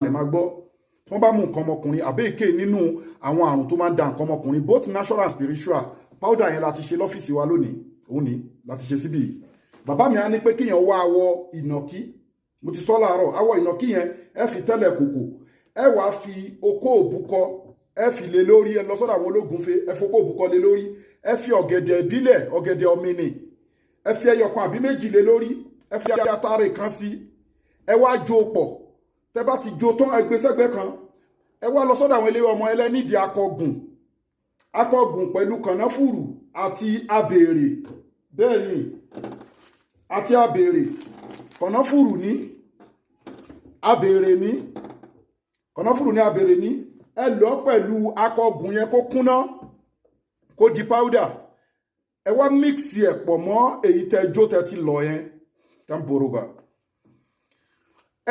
lè máa gbọ́ tí wọ́n bá mú nǹkan ọmọkùnrin àbẹ́ẹ̀kẹ́ nínú àwọn àrùn tó máa ń da nǹkan ọmọkùnrin both natural and spiritual powder yẹn láti ṣe lọ́fíìsì wa lónìí òun ni láti ṣe síbí yìí bàbá mi á ní pé kíyàn wá awọ ìnàkí mo ti sọ láàárọ̀ awọ ìnàkí yẹn ẹ fi tẹ́lẹ̀ kòkò ẹ wàá fi okó òbúkọ ẹ fi lé lórí ẹ lọ sọ́dọ̀ àwọn ológunfe ẹ fokó òbúkọ lé lórí ẹ fi ọ̀gẹ̀dẹ̀ ìbílẹ̀ ọ̀gẹ̀dẹ̀ ọ̀mìnì ẹ fi ẹyọkan àbí méjì lé lórí ẹ fi atare kan sí ẹ wá jó pọ̀ tẹ bá ti jó tán ẹ gbé sẹ́gbẹ́ kan ẹ wá lọ sọ́dọ̀ àwọn ilé ọmọ ẹlẹ́nídìí akọgùn pẹ̀lú kànáfùrù àti abèrè bẹ́ẹ̀ ni àti abèrè kànáfùrù ní abèrè ní kànáfùrù ní abèrè ní ẹ lọ pẹ̀lú akọgùn yẹn kó kúnná kó di powder ẹ wá mix ẹ̀ pọ̀ mọ́ èyí tẹ jó tẹ ti lọ yẹn tẹ́ ń boroba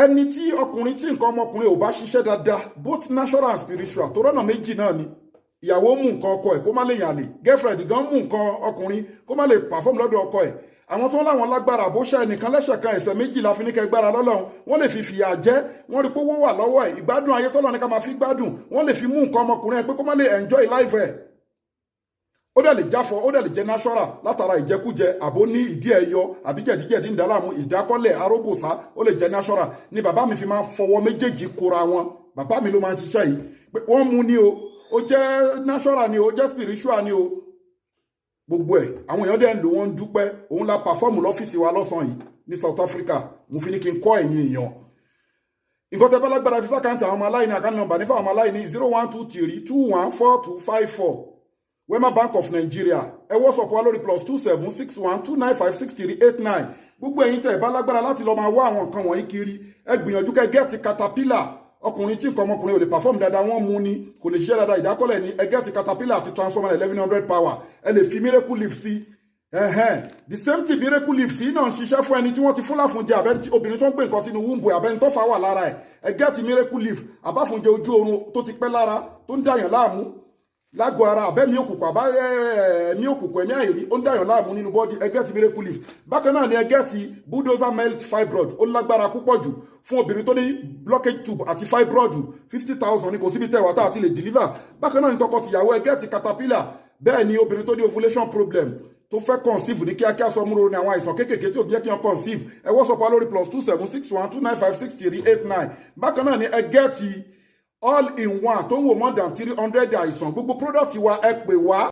ẹni tí ọkùnrin tí nǹkan ọmọkùnrin ò bá ṣiṣẹ́ dáadáa both natural and spiritual tó rọ́nà méjì náà ni ìyàwó mú nǹkan ọkọ ẹ̀ kó má lè yàn lè girlfriend gan mú nǹkan ọkùnrin kó má lè perform lọ́dọ̀ ọkọ ẹ̀ àwọn tó ń láwọn lágbára bó ṣe ẹnìkan lẹ́sẹ̀ kan ẹ̀sẹ̀ méjì la fi ní kẹ́ gbára lọ́lọ́run wọ́n lè fi fìyà jẹ wọ́n rí pé owó wà lọ́wọ́ ẹ̀ ìgbádùn ayé tọ́lọ́ ní ká máa fi gbádùn wọ́n lè fi mú nǹkan ọmọkùnrin ẹ̀ pé kó má lè enjoy life ẹ̀ ó dẹ̀ lè jáfọ́ ó dẹ̀ lè jẹ́ natural látara ìjẹkújẹ àbó ní ìdí ẹ̀yọ àbí jẹ̀díjẹ̀dí ń dàlámù ìdákọ́lẹ̀ aróbòsá ó lè jẹ́ natural ni bàbá mi fi máa ń fọwọ́ méjèèjì kóra wọn bàbá mi ló máa ń ṣiṣẹ́ yìí pé wọ́n mú ní o ó jẹ́ natural ni o ó jẹ́ spiritual ni o gbogbo ẹ̀ àwọn èèyàn dẹ̀ ń lò wọ́n ń dúpẹ́ òun la perform lọ́fíìsì wa lọ́sàn yìí ní South Africa mo fi ní kí n kọ́ ẹ̀yin èèyàn nǹkan tẹ́ bá lágbára fi sákàǹtì àwọn ọmọ aláìní àkáǹtì nọ́mbà nífà àwọn aláìní 0123214254 Wema Bank of Nigeria ẹ WhatsApp wa lórí +27612956389 gbogbo ẹ̀yin tẹ́ bá lágbára láti lọ máa wá àwọn nǹkan wọ̀nyí kiri ẹ gbìyànjú kẹ́ gẹ́ẹ̀tì caterpillar ọkùnrin tí nǹkan ọmọkùnrin ò lè perform dáadáa wọ́n mú ni kò lè ṣiṣẹ́ dáadáa ìdákọ́lẹ̀ ní ẹ gẹ́ẹ̀tì caterpillar àti transformer 1100 power ẹ lè fi miracle leaf sí the same thing miracle leaf sí náà ń ṣiṣẹ́ fún ẹni tí wọ́n ti fún láfúnjẹ àbẹ́ obìnrin tó ń gbé nǹkan sínú wúńbù àbẹ́ni tó fà wà lára ẹ̀ ẹ gẹ́ẹ̀tì miracle leaf àbáfúnjẹ ojú oorun tó ti pẹ́ lára tó ń dàyàn láàmú lágọ̀ ara àbẹ́mi òkùnkùn àbẹ́mi òkùnkùn ẹ̀mí àìrí ó ń dàyàn láàmú nínú bọ́dí ẹ gẹ́ẹ̀tì miracle leaf bákan náà ni ẹ gẹ́ẹ̀tì bulldozer melt fibroid ó lágbára púpọ̀ jù fún obìnrin tó ní blockage tube àti fibroid 50,000 ní kò síbi tẹ́wàá tá àti lè deliver bákan náà ni tọkọ-tìyàwó ẹ gẹ́ẹ̀tì caterpillar bẹ́ẹ̀ ni obìnrin tó ní ovulation problem tó fẹ́ conceive ní kíákíá sọmúrò ní àwọn àìsàn kéékèèké tí ò jẹ́ kí wọ́n conceive ẹ WhatsApp wa lórí +27612956389 bákan náà ni ẹ gẹ́ẹ̀tì all in one tó ń wò more than 300 àìsàn gbogbo product wa ẹ pè wá